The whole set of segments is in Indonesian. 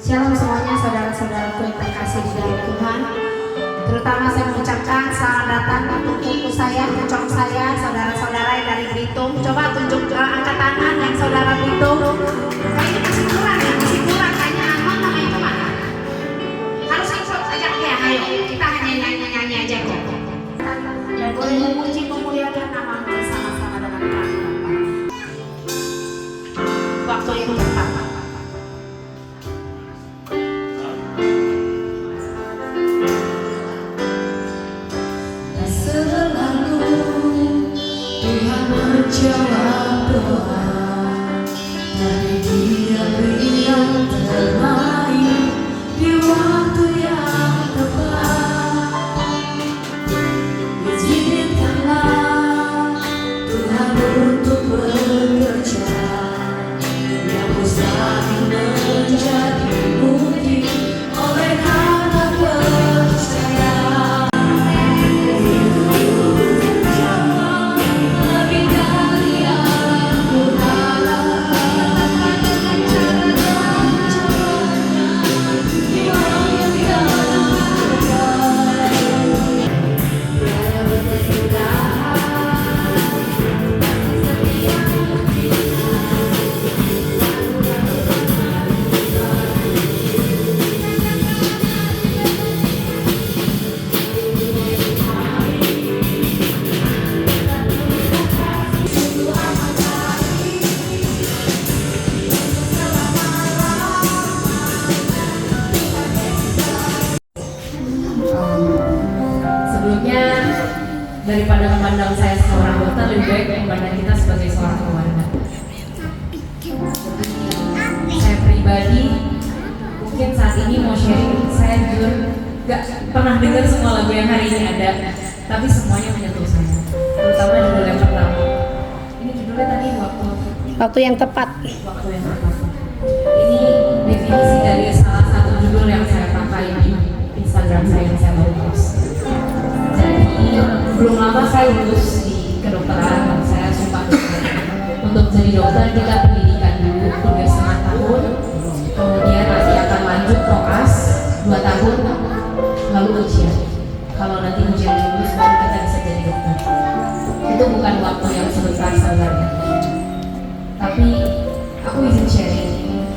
Shalom semuanya saudara-saudaraku yang terkasih di dalam Tuhan. Terutama saya mengucapkan selamat datang untuk ibu saya, pucong saya, saudara-saudara yang dari Belitung. Coba tunjuk angkat tangan yang saudara Belitung. Kayaknya masih kurang ya, masih kurang. Kayaknya Anon nama itu mana? Harus ikut ajak dia, ayo. Kita hanya nyanyi-nyanyi aja kok. Dan boleh memuji memuliakan nama bersama-sama dengan kami. Waktu itu tepat. Menjawab doa dari Dia beri yang terbaik di waktu yang tepat. Izinkanlah Tuhan untuk bekerja yang mustahil menjadi mungkin oleh karena percaya. Daripada memandang saya seorang dokter, lebih baik memandang kita sebagai seorang keluarga. Saya pribadi mungkin saat ini mau sharing, saya jujur gak pernah dengar semua lagu yang hari ini ada, tapi semuanya menyentuh saya, terutama judul yang pertama. Ini judulnya tadi Waktu yang tepat. Waktu yang tepat. Ini definisi dari salah satu judul yang saya pakai di Instagram saya yang saya baru post. Jadi belum lama saya lulus di kedokteran, saya suka dokter. Untuk jadi dokter kita pendidikan dulu 3,5 tahun, kemudian nanti akan lanjut koas 2 tahun, lalu ujian. Kalau nanti ujian lulus baru kita bisa jadi dokter. Itu bukan waktu yang sebentar sebenarnya. Tapi aku izin sharing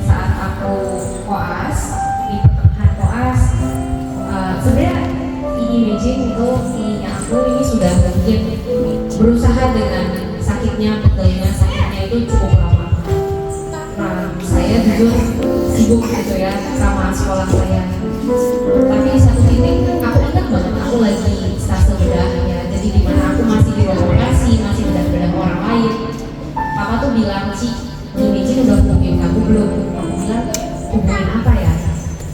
saat aku koas, di pertengahan koas, sebenarnya imaging itu aku ini sudah mungkin berusaha dengan sakitnya, pegelnya sakitnya itu cukup lama. Nah, saya jujur sibuk gitu ya sama sekolah saya. Tapi di satu titik aku ingat banget aku lagi stase bedah ya. Jadi di mana aku masih di ruang operasi, masih bedah-bedah orang lain. Papa tuh bilang, "Ci, imaging udah hubungin kamu belum?" Aku bilang, "Hubungin apa ya?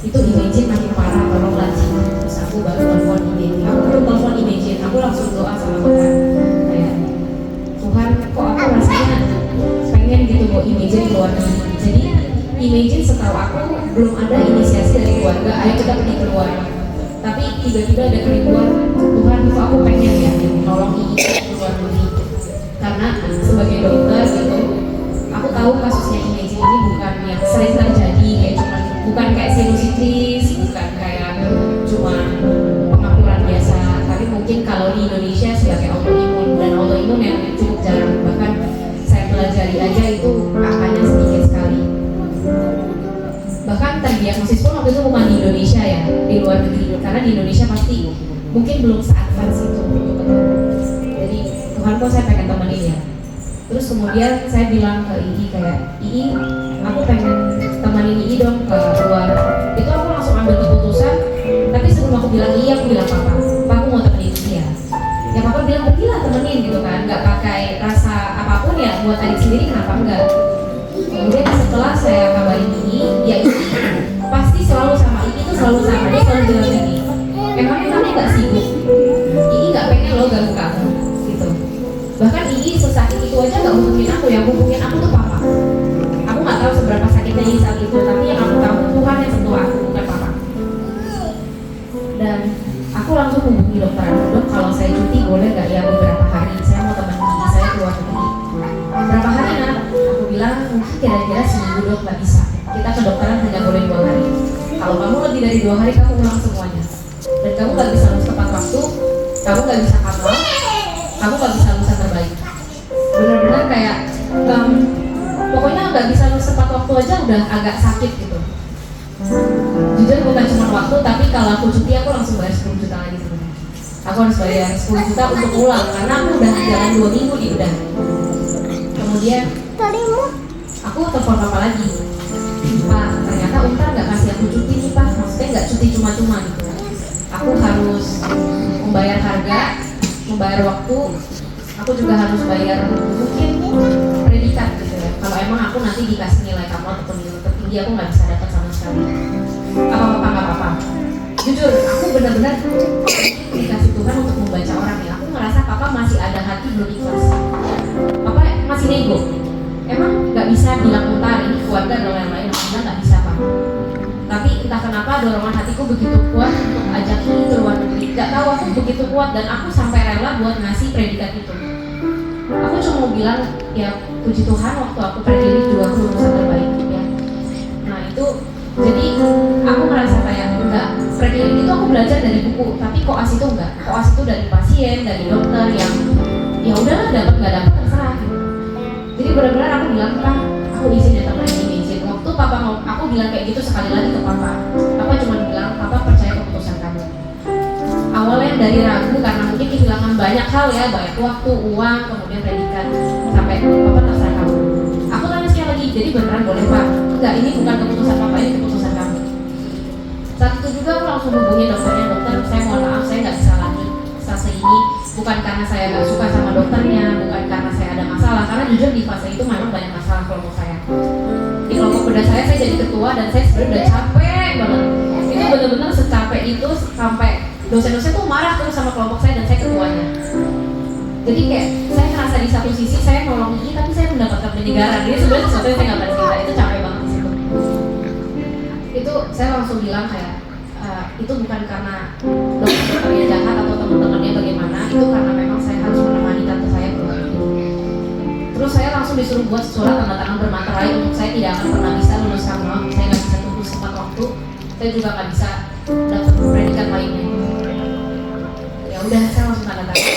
Itu imaging makin parah, tolonglah Ci." Terus aku baru telepon imaging. Aku belum telepon imaging, aku langsung doa sama Tuhan. Kayak, Tuhan, kok aku rasanya pengen gitu mau imaging keluar negeri. Jadi imaging setahu aku belum ada inisiasi dari keluarga, ayo kita pergi keluar. Tapi tiba-tiba ada kerinduan, Tuhan, kok aku pengen ya nolong keluar negeri. Karena sebagai dokter gitu, aku tahu kasusnya imaging ini bukan yang sering terjadi, kayak bukan kayak sinusitis, bukan kayak cuma pengapuran biasa. Tapi mungkin kalau di Indonesia sebagai autoimun, dan autoimun yang cukup jarang, bahkan saya pelajari aja itu angkanya sedikit sekali. Bahkan terdiagnosis pun waktu itu bukan di Indonesia ya, di luar negeri. Karena di Indonesia pasti mungkin belum se-advance itu. Jadi Tuhan kok saya pengen temenin ya. Terus kemudian saya bilang ke Ii kayak, Ii, aku pengen temenin Ii dong ke luar. Itu aku langsung ambil keputusan. Tapi sebelum aku bilang Ii, aku bilang Papa aku mau temenin Ii ya. Ya Papa bilang, lah temenin gitu kan, nggak pakai rasa apapun ya, buat adik sendiri kenapa enggak. Kemudian setelah saya kabarin Ii, ya Ii pasti selalu sama Ii itu selalu sama, dia selalu bilang gini, emangnya kamu nggak sibuk? Ii nggak pengen lo ganggu kamu gitu. Bahkan Ii sesakit itu aja nggak hubungin aku, yang hubungin aku tuh Papa. Aku nggak tahu seberapa sakitnya Ii saat itu, tapi yang aku tahu Tuhan yang sentuh aku, bukan Papa. Dan aku langsung hubungi dokter, dok kalau saya cuti boleh nggak ya beberapa hari, saya mau teman Ii saya keluar negeri. Berapa hari nak? Aku bilang mungkin kira-kira seminggu dok, nggak bisa. Kita kedokteran hanya boleh 2 hari. kalau kamu lebih dari 2 hari kamu ulang semuanya, dan kamu gak bisa lulus tepat waktu, kamu gak bisa kamu gak bisa lulusan terbaik. Benar-benar kayak pokoknya gak bisa lulus tepat waktu aja udah agak sakit gitu. Jujur bukan cuma waktu, tapi kalau aku cuti aku langsung bayar 10 juta lagi sebenarnya. Aku harus bayar 10 juta untuk ulang karena aku udah jalan 2 minggu nih udah. Kemudian aku telepon papa lagi, Pak ternyata Untar gak kasih aku cuti nih Pak, maksudnya gak cuti cuma-cuma gitu. Aku harus membayar harga, membayar waktu, aku juga harus bayar mungkin predikat gitu ya. Kalau emang aku nanti dikasih nilai kamu ataupun nilai tertinggi aku gak bisa dapat sama sekali. Apa-apa gak apa-apa. Jujur, aku benar-benar dikasih Tuhan untuk membaca orang ya. Aku ngerasa papa masih ada hati belum ikhlas. Papa masih nego. Emang gak bisa bilang Untar ini keluarga dan lain-lain, enggak gak bisa Pak. Tapi entah kenapa dorongan hatiku begitu kuat untuk ajak ini ke luar negeri. Gak tahu aku begitu kuat dan aku sampai rela buat ngasih predikat itu. Aku cuma mau bilang ya puji Tuhan waktu aku predikat juga aku lulusan terbaik ya. Nah itu jadi aku merasa kayak enggak, predikat itu aku belajar dari buku, tapi koas itu enggak. Koas itu dari pasien, dari dokter yang ya udahlah dapat nggak dapat terserah gitu. Jadi benar-benar aku bilang Pak, aku izin ya teman ini izin. Waktu papa mau aku bilang kayak gitu sekali lagi ke papa cuma bilang papa percaya keputusan kamu. Awalnya dari ragu karena mungkin kehilangan banyak hal ya, banyak waktu, uang, kemudian predikat, sampai papa terserah kamu. Aku tanya sekali lagi, jadi beneran boleh Pak? Enggak, ini bukan keputusan papa, ini keputusan kamu. Saat itu juga aku langsung hubungi dokternya, dokter saya mohon maaf saya nggak bisa lagi fase ini, bukan karena saya nggak suka sama dokternya, bukan karena saya ada masalah, karena jujur di fase itu memang banyak masalah kelompok saya. Di kelompok beda saya jadi ketua dan saya sebenarnya udah capek banget. Itu benar-benar secapek itu sampai dosen-dosen tuh marah terus sama kelompok saya dan saya ketuanya. Jadi kayak saya ngerasa di satu sisi saya nolong ini tapi saya mendapatkan penyegaran. Jadi sebenarnya sesuatu yang saya nggak pernah cerita, itu capek banget di situ. Itu saya langsung bilang kayak itu bukan karena dokternya jahat atau teman-temannya bagaimana, itu karena memang saya harus menemani tante saya keluar negeri. Terus saya langsung disuruh buat surat tanda tangan bermaterai untuk saya tidak akan pernah bisa lulus sama, saya nggak bisa tunggu sempat waktu, saya juga nggak bisa dapat predikat lainnya. Ya udah saya langsung tanda tangan.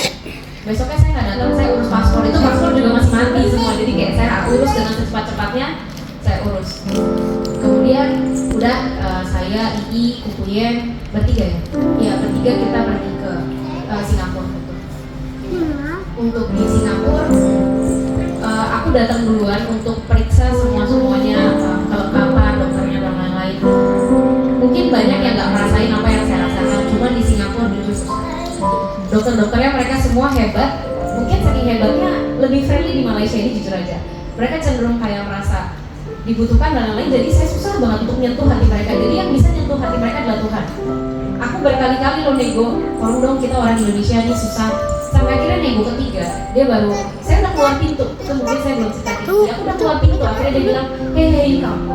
Besoknya saya nggak datang, saya urus paspor, itu paspor juga masih mati semua, jadi kayak saya urus dengan secepat-cepatnya, saya urus. Kemudian udah saya, Ii, Kukuyen, bertiga ya? Iya bertiga kita pergi ke Singapura gitu. Untuk di Singapura, aku datang duluan untuk periksa semuanya kelengkapan dokternya dan lain-lain. Mungkin banyak yang nggak merasain apa yang saya rasakan, cuman di Singapura jujur dokter-dokternya mereka semua hebat. Mungkin saking hebatnya lebih friendly di Malaysia ini jujur aja. Mereka cenderung kayak merasa dibutuhkan dan lain-lain, jadi saya susah banget untuk menyentuh hati mereka. Jadi yang bisa nyentuh hati mereka adalah Tuhan. Aku berkali-kali lo nego, tolong dong kita orang Indonesia ini susah. Sampai akhirnya nego ketiga, dia baru, saya udah keluar pintu, itu mungkin saya belum cerita gitu. Aku udah keluar pintu, akhirnya dia bilang, hei kamu,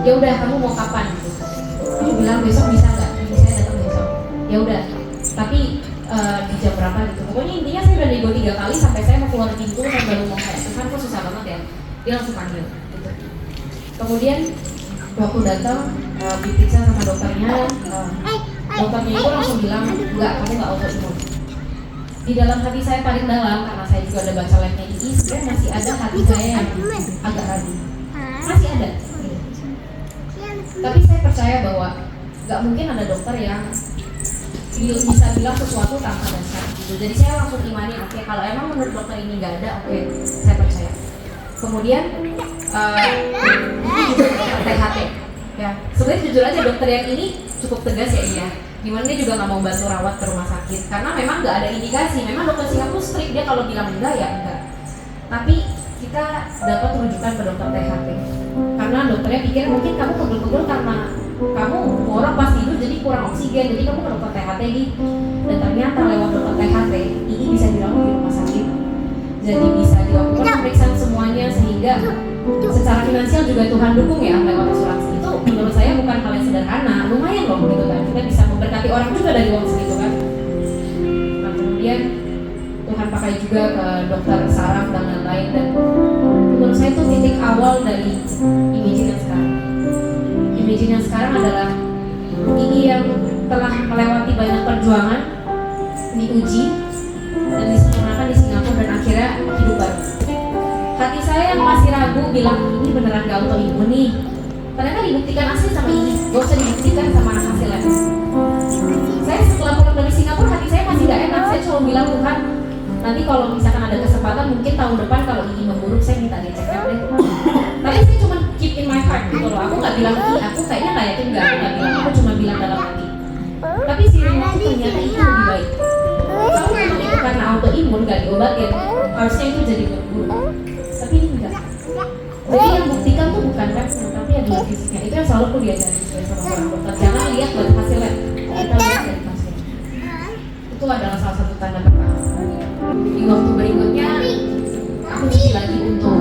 ya udah kamu mau kapan? Gitu. Dia bilang besok bisa nggak? Jadi saya datang besok. Ya udah, tapi di jam berapa gitu. Pokoknya intinya saya udah nego 3 kali sampai saya mau keluar pintu, saya baru mau kayak Tuhan kok susah banget ya. Dia langsung panggil. Gitu. Kemudian waktu datang diperiksa sama dokternya, dokternya itu langsung bilang enggak, kamu nggak autoimun. Di dalam hati saya paling dalam, karena saya juga ada baca labnya ini, sebenarnya masih ada hati saya yang agak ragu, masih ada. Gitu. Tapi saya percaya bahwa nggak mungkin ada dokter yang bisa bilang sesuatu tanpa dasar. Gitu. Jadi saya langsung imani, oke, kalau emang menurut dokter ini nggak ada, oke, saya percaya. Kemudian ini juga dokter THT. Ya, sebenarnya jujur aja dokter yang ini cukup tegas ya iya. Dimana dia juga nggak mau bantu rawat ke rumah sakit karena memang nggak ada indikasi. Memang dokter Singapura strict, dia kalau bilang enggak ya enggak. Tapi kita dapat rujukan ke dokter THT karena dokternya pikir mungkin kamu pegel-pegel karena kamu orang pas tidur jadi kurang oksigen, jadi kamu ke dokter THT gitu. Dan ternyata lewat dokter THT ini bisa dirawat di rumah sakit, jadi bisa dilakukan pemeriksaan semuanya sehingga secara finansial juga Tuhan dukung ya lewat asuransi. Itu menurut saya bukan hal yang sederhana, lumayan loh gitu kan, kita bisa memberkati orang juga dari uang segitu kan. Nah kemudian Tuhan pakai juga ke dokter saraf dan lain-lain, dan menurut saya itu titik awal dari Imagine yang sekarang. Imagine imagine yang sekarang adalah Ii yang telah melewati banyak perjuangan, diuji dan disempurnakan di Singapura dan akhirnya hidup baru. Hati saya yang masih ragu bilang ini beneran gak autoimun nih. Ternyata dibuktikan asli sama Ii, gak usah dibuktikan sama anak hasilnya. Saya setelah pulang dari Singapura hati saya masih gak enak. Saya cuma bilang Tuhan, nanti kalau misalkan ada kesempatan mungkin tahun depan kalau Ii memburuk saya minta dia check up deh. Tapi saya cuma keep in my heart gitu loh. Aku gak bilang Ii, aku kayaknya gak yakin gak bilang. Aku cuma bilang dalam hati. Tapi seiring waktu ternyata itu lebih baik. Kalau memang itu karena autoimun gak diobatin, harusnya itu jadi buruk. Tapi ini enggak. Jadi yang buktikan tuh bukan rapsnya, tapi adalah fisiknya. Itu yang selalu aku diajarin sama orang dokter. Jangan lihat buat hasilnya, kita lihat dari hasilnya. Itu adalah salah satu tanda pertama. Di waktu berikutnya, aku cuci lagi untuk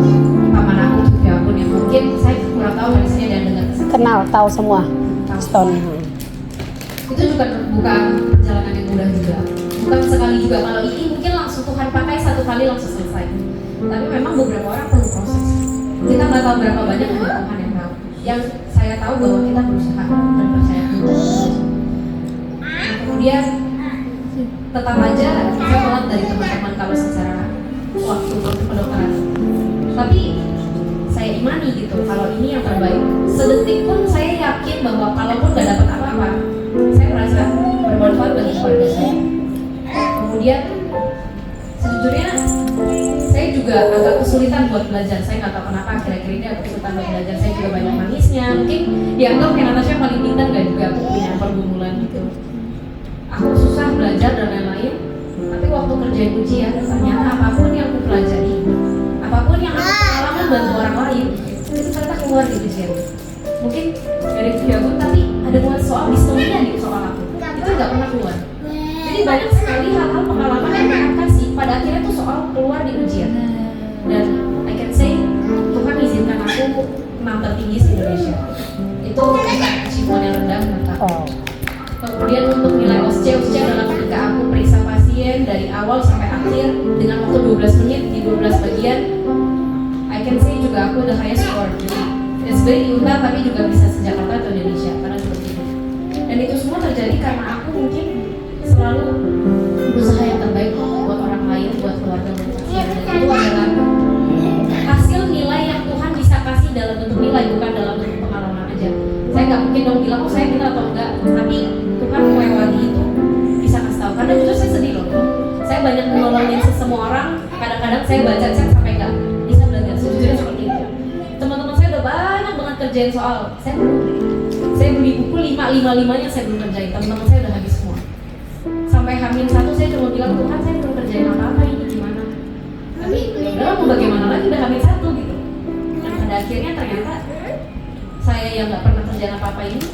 paman aku, cuci akun yang mungkin saya kurang tahu dari sini dan dengar kesaksian. Kenal, tahu semua. Stone. Itu juga bukan perjalanan yang mudah juga. Bukan sekali juga. Kalau ini mungkin langsung Tuhan pakai satu kali langsung selesai. Tapi memang beberapa orang perlu proses. Kita nggak tahu berapa banyak hanya Tuhan yang tahu. Yang saya tahu bahwa kita berusaha dan percaya. Nah, kemudian tetap aja saya melihat dari teman-teman kalau secara waktu kedokteran. Tapi saya imani gitu kalau ini yang terbaik. Sedetik pun saya yakin bahwa kalaupun nggak dapat apa-apa, saya merasa bermanfaat bagi keluarga saya. Kemudian sejujurnya saya juga agak kesulitan buat belajar. Saya nggak tahu kenapa akhir-akhir ini agak kesulitan buat belajar. Saya juga banyak nangisnya. Mungkin dianggap kayak Natasha yang paling pintar gak juga aku punya pergumulan gitu. Aku susah belajar dan lain-lain. Tapi waktu kerjain ujian, ternyata apapun yang aku pelajari, apapun yang aku pengalaman bantu orang lain, itu ternyata keluar di ujian. Mungkin dari video aku, tapi ada buat soal distonnya di soal aku. Itu nggak pernah keluar. Jadi banyak sekali hal-hal pengalaman yang Tuhan kasih pada akhirnya tuh soal keluar di ujian. Dan I can say Tuhan izinkan aku 6 tertinggi di Indonesia. Itu bukan achievement yang rendah menurut aku. Kemudian untuk nilai OSCE adalah ketika aku periksa pasien dari awal sampai akhir dengan waktu 12 menit di 12 bagian. I can say juga aku udah highest score. Jadi sebenarnya diundang tapi juga bisa se-Jakarta atau Indonesia karena seperti itu. Dan itu semua terjadi karena aku mungkin selalu berusaha yang terbaik buat orang lain, buat keluarga, buat pasien. Dan itu adalah hasil nilai yang Tuhan bisa kasih dalam bentuk nilai, bukan dalam bentuk pengalaman aja. Saya nggak mungkin dong bilang, oh saya pintar atau enggak, tapi Tuhan melewati itu bisa kasih tahu. Karena jujur saya sedih loh. Saya banyak menolongin semua orang, kadang-kadang saya baca chat sampai nggak bisa belajar. Sejujurnya seperti itu. Teman-teman saya udah banyak banget kerjain soal. Saya beli buku 5-5-5-nya saya belum kerjain. Teman-teman saya udah habis semua. Sampai H-1 saya cuma bilang, Tuhan saya belum kerjain apa-apa, ini gimana. Tapi udah mau bagaimana lagi, udah H-1 gitu. Dan pada akhirnya ternyata saya yang gak pernah kerjain apa-apa ini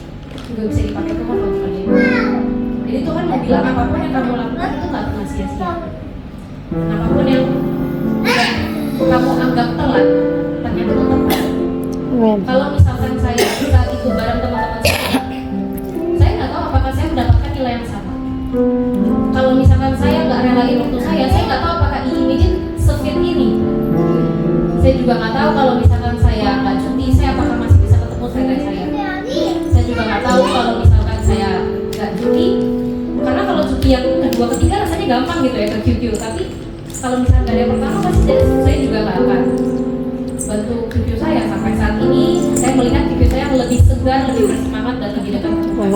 juga bisa dipakai Tuhan untuk kerjain. Jadi Tuhan mau bilang apapun yang kamu lakukan itu gak pernah sia-sia. Apapun yang kamu anggap telat, ternyata itu tepat. Kalau misalkan saya saat itu bareng teman-teman saya gak tahu apakah saya mendapatkan nilai yang sama. Kalau misalkan saya nggak relain waktu saya nggak tahu apakah imagine sefit ini. Saya juga nggak tahu kalau misalkan saya nggak cuti, saya apakah masih bisa ketemu saya. Saya juga nggak tahu kalau misalkan saya nggak cuti, karena kalau cuti yang kedua ketiga rasanya gampang gitu ya ke QQ. Tapi kalau misalkan dari yang pertama pasti saya juga nggak akan bantu QQ saya. Sampai saat ini saya melihat QQ saya lebih segar, lebih bersemangat dan lebih dekat dengan Tuhan.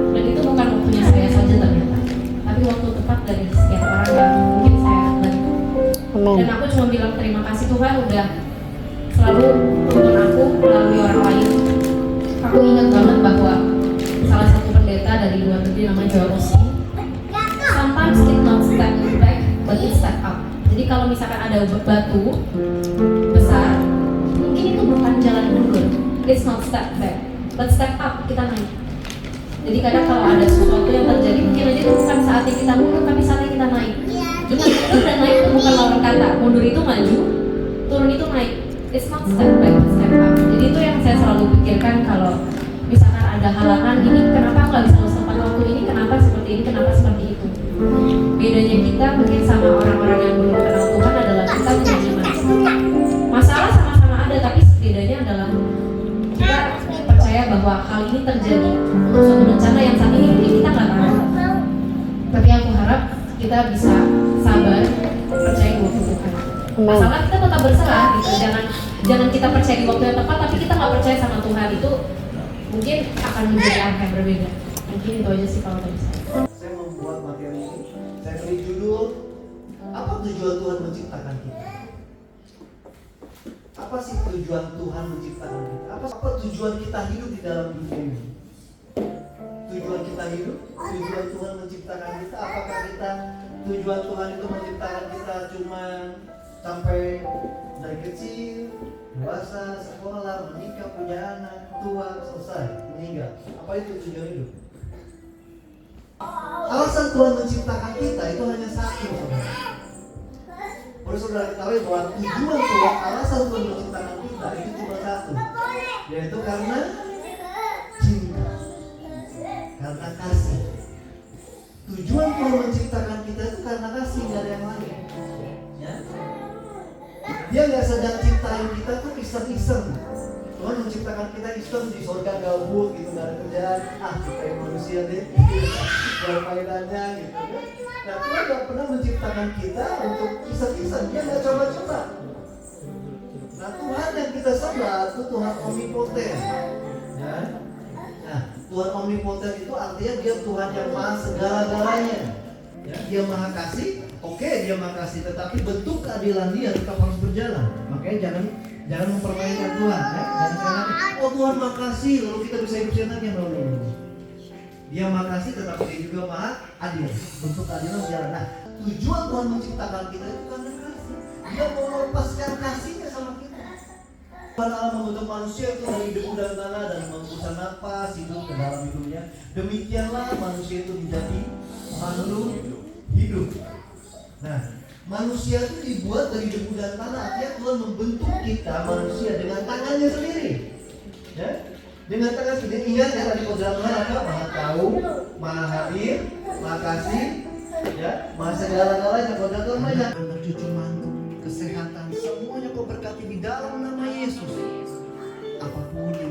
Dan itu bukan waktunya saya saja ternyata, tapi waktu tepat dari setiap orang yang mungkin saya bantu. Dan aku cuma bilang terima kasih Tuhan udah selalu tuntun aku melalui orang lain. Aku ingat banget bahwa salah satu pendeta dari luar negeri namanya Joel Osteen, sometimes it not step back but it step up. Jadi kalau misalkan ada batu besar, mungkin itu bukan jalan mundur, it's not step back but step up, kita naik. Jadi kadang kalau ada sesuatu yang terjadi, mungkin aja itu bukan saatnya kita mundur, tapi saatnya kita naik. Ingat, mundur dan naik itu bukan lawan kata. Mundur itu maju, turun itu naik. It's not step back, but step up. Jadi itu yang saya selalu pikirkan kalau misalkan ada halangan ini, kenapa nggak bisa sempat waktu ini, kenapa seperti ini, kenapa seperti itu. Bedanya kita mungkin sama orang-orang yang belum kenal Tuhan adalah kita punya iman. Masalah sama-sama ada, tapi setidaknya adalah kita percaya percaya bahwa hal ini terjadi untuk suatu rencana yang saat ini mungkin kita nggak tahu. Tapi aku harap kita bisa sabar, percaya di waktu Tuhan. Masalah kita tetap berserah gitu. Jangan kita percaya di waktu yang tepat, tapi kita nggak percaya sama Tuhan, itu mungkin akan menjadi angka yang berbeda. Mungkin itu aja sih kalau dari saya. Saya membuat materi ini, saya beri judul, apa tujuan Tuhan menciptakan kita? Apa sih tujuan Tuhan menciptakan kita? Apa tujuan kita hidup di dalam dunia ini? Tujuan kita hidup, tujuan Tuhan menciptakan kita. Apakah tujuan Tuhan itu menciptakan kita cuma sampai dari kecil, dewasa, sekolah, menikah, punya anak, tua, selesai, meninggal? Apa itu tujuan hidup? Alasan Tuhan menciptakan kita itu hanya satu, saudara. Perlu saudara ketahui bahwa tujuan Tuhan, alasan Tuhan menciptakan kita itu cuma satu, yaitu karena cinta, karena kasih. Tujuan Tuhan menciptakan kita itu karena kasih, nggak ada yang lain. Ya? Dia nggak sedang ciptain kita tuh iseng-iseng. Tuhan menciptakan kita iseng di surga gabut gitu, nggak ada kerjaan. Ciptain manusia deh, bermainannya gitu kan. Nah, Tuhan nggak pernah menciptakan kita untuk iseng-iseng. Dia nggak coba-coba. Nah, Tuhan yang kita sembah itu Tuhan omnipoten. Ya. Nah, Tuhan omnipoten itu artinya dia Tuhan yang maha segala-galanya. Ya, dia maha kasih. Oke, dia maha kasih, tetapi bentuk keadilan dia tetap harus berjalan. Makanya jangan mempermainkan Tuhan, ya. Jangan sekali, oh Tuhan maha kasih, lalu kita bisa hidup senangnya. Dia maha kasih, tetapi dia juga maha adil. Bentuk keadilan berjalan. Nah, tujuan Tuhan menciptakan kita itu karena kasih. Dia mau melepaskan kasihnya sama kita. Tuhan Allah membentuk manusia itu dari debu dan tanah dan menghembuskan napas hidup ke dalam hidupnya. Demikianlah manusia itu menjadi makhluk hidup. Nah, manusia itu dibuat dari debu dan tanah. Artinya Tuhan membentuk kita manusia dengan tangannya sendiri. Ya, dengan tangan sendiri. Ingat ya tadi kodrat Tuhan apa? Maha tahu, maha hadir, maha kasih, ya, maha segala-galanya. Kodrat Tuhan banyak. Anak cucu mantu, kesehatan, semuanya kau berkati di dalam nama Yesus. Apapun yang